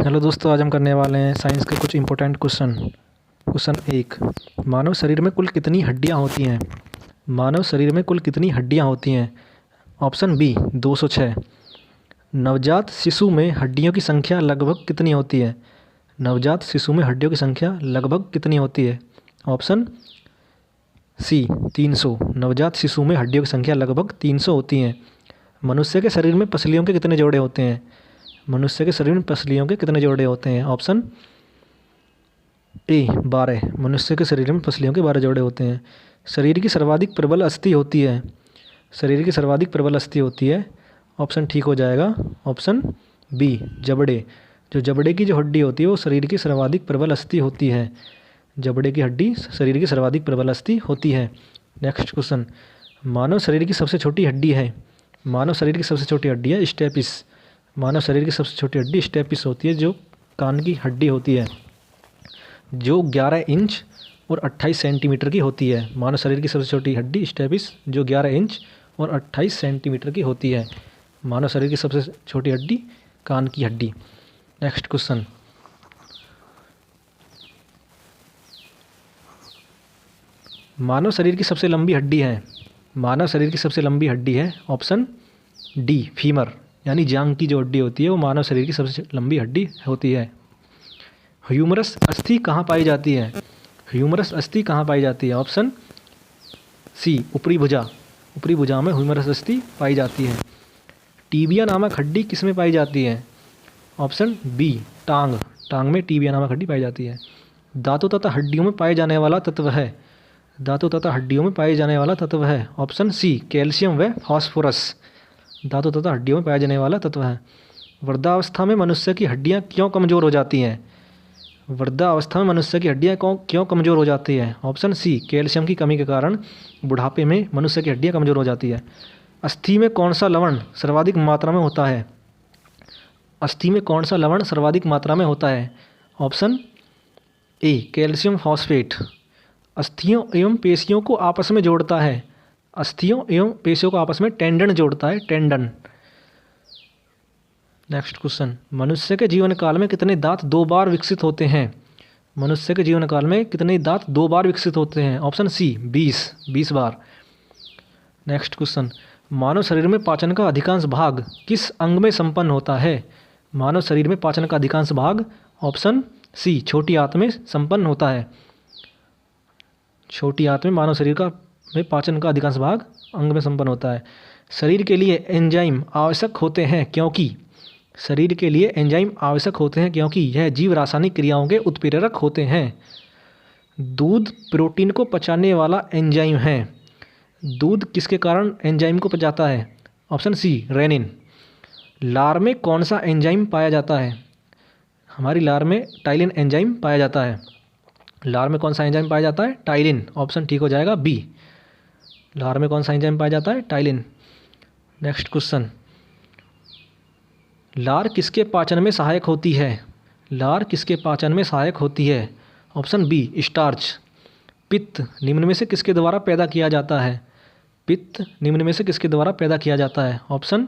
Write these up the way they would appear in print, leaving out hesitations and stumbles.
Hello दोस्तों, आज हम करने वाले हैं साइंस के कुछ इंपॉर्टेंट क्वेश्चन। क्वेश्चन 1, मानव शरीर में कुल कितनी हड्डियां होती हैं? मानव शरीर में कुल कितनी हड्डियां होती हैं? Option B 206। नवजात शिशु में हड्डियों की संख्या लगभग कितनी होती है? नवजात शिशु में हड्डियों की संख्या लगभग कितनी होती है? Option C 300। नवजात शिशु में हड्डियों की संख्या लगभग 300 होती हैं। मनुष्य के शरीर में पसलियों के कितने जोड़े होते हैं? मनुष्य के शरीर में पसलियों के कितने जोड़े होते हैं? Option A 12। मनुष्य के शरीर में पसलियों के 12 जोड़े होते हैं। शरीर की सर्वाधिक प्रबल अस्थि होती है। शरीर की सर्वाधिक प्रबल अस्थि होती है। ऑप्शन ठीक हो जाएगा, ऑप्शन बी जबड़े। जबड़े की हड्डी होती है वो शरीर की सर्वाधिक प्रबल अस्थि होती है। जबड़े की हड्डी शरीर की सर्वाधिक प्रबल अस्थि होती है। नेक्स्ट क्वेश्चन, मानव शरीर की सबसे छोटी हड्डी है। मानव शरीर की सबसे छोटी हड्डी है स्टेपिस। मानव शरीर की सबसे छोटी हड्डी स्टेपिस होती है, जो कान की हड्डी होती है, जो 11 इंच और 28 सेंटीमीटर की होती है। मानव शरीर की सबसे छोटी हड्डी स्टेपिस, जो 11 इंच और 28 सेंटीमीटर की होती है। मानव शरीर की सबसे छोटी हड्डी कान की हड्डी। नेक्स्ट क्वेश्चन, मानव शरीर की सबसे लंबी हड्डी है। मानव शरीर की सबसे लंबी हड्डी है ऑप्शन डी फीमर, यानी जांघ की जो हड्डी होती है वो मानव शरीर की सबसे लंबी हड्डी होती है। ह्यूमरस अस्थि कहाँ पाई जाती है? ह्यूमरस अस्थि कहाँ पाई जाती है? ऑप्शन सी ऊपरी भुजा। ऊपरी भुजा में ह्यूमरस अस्थि पाई जाती है। टीबिया नामक हड्डी किस में पाई जाती है? ऑप्शन बी टांग। टांग में टीबिया नामक हड्डी पाई जाती है। दांतों तथा हड्डियों में पाए जाने वाला तत्व है। दांतों तथा हड्डियों में पाए जाने वाला तत्व है ऑप्शन सी कैल्शियम व फास्फोरस। दांतों तथा हड्डियों में पाया जाने वाला तत्व है। वृद्धावस्था में मनुष्य की हड्डियां क्यों कमज़ोर हो जाती हैं? वृद्धावस्था में मनुष्य की हड्डियां क्यों कमज़ोर हो जाती है? ऑप्शन सी कैल्शियम की कमी के कारण बुढ़ापे में मनुष्य की हड्डियां कमज़ोर हो जाती है। अस्थि में कौन सा लवण सर्वाधिक मात्रा में होता है? अस्थि में कौन सा लवण सर्वाधिक मात्रा में होता है? Option A calcium phosphate. अस्थियों एवं पेशियों को आपस में जोड़ता है। अस्थियों एवं पेशियों को आपस में टेंडन जोड़ता है, टेंडन। नेक्स्ट क्वेश्चन, मनुष्य के जीवन काल में कितने दांत 2 बार विकसित होते हैं? मनुष्य के जीवन काल में कितने दांत 2 बार विकसित होते हैं? ऑप्शन सी 20 बार। नेक्स्ट क्वेश्चन, मानव शरीर में पाचन का अधिकांश भाग किस अंग में संपन्न होता है? मानव शरीर में पाचन का अधिकांश भाग ऑप्शन सी छोटी आंत में संपन्न होता है। छोटी आंत में मानव शरीर में पाचन का अधिकांश भाग अंग में संपन्न होता है। शरीर के लिए एंजाइम आवश्यक होते हैं क्योंकि शरीर के लिए एंजाइम आवश्यक होते हैं क्योंकि यह जीव रासायनिक क्रियाओं के उत्प्रेरक होते हैं। दूध प्रोटीन को पचाने वाला एंजाइम है। दूध किसके कारण एंजाइम को पचाता है? Option C rennin. लार में कौन सा एंजाइम पाया जाता है? हमारी लार में टाइलिन एंजाइम पाया जाता है। लार में कौन सा एंजाइम पाया जाता है? टाइलिन। ऑप्शन ठीक हो जाएगा बी। लार में कौन सा एंजाइम पाया जाता है? टाइलिन। नेक्स्ट क्वेश्चन, लार किसके पाचन में सहायक होती है? लार किसके पाचन में सहायक होती है? Option B starch. पित्त निम्न में से किसके द्वारा पैदा किया जाता है? पित्त निम्न में से किसके द्वारा पैदा किया जाता है? ऑप्शन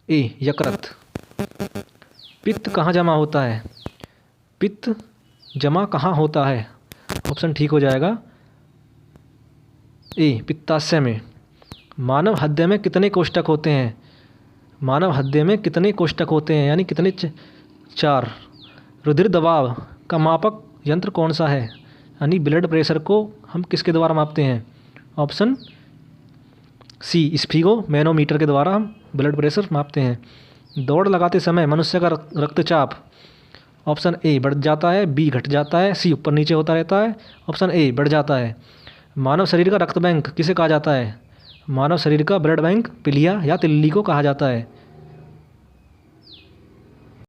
ए यकृत। पित्त कहाँ जमा होता है? पित्त जमा कहाँ होता है? ऑप्शन ठीक हो जाएगा ए पित्ताशय में। मानव हृदय में कितने कोष्ठक होते हैं? मानव हृदय में कितने कोष्ठक होते हैं, यानी कितने 4। रुधिर दबाव का मापक यंत्र कौन सा है? यानी ब्लड प्रेशर को हम किसके द्वारा मापते हैं? ऑप्शन सी स्फिगो मैनोमीटर के द्वारा हम ब्लड प्रेशर मापते हैं। दौड़ लगाते समय मनुष्य का रक्तचाप ऑप्शन ए बढ़ जाता है, बी घट जाता है, सी ऊपर नीचे होता रहता है। ऑप्शन ए बढ़ जाता है। मानव शरीर का रक्त बैंक किसे कहा जाता है? मानव शरीर का ब्लड बैंक पिलिया या तिल्ली को कहा जाता है।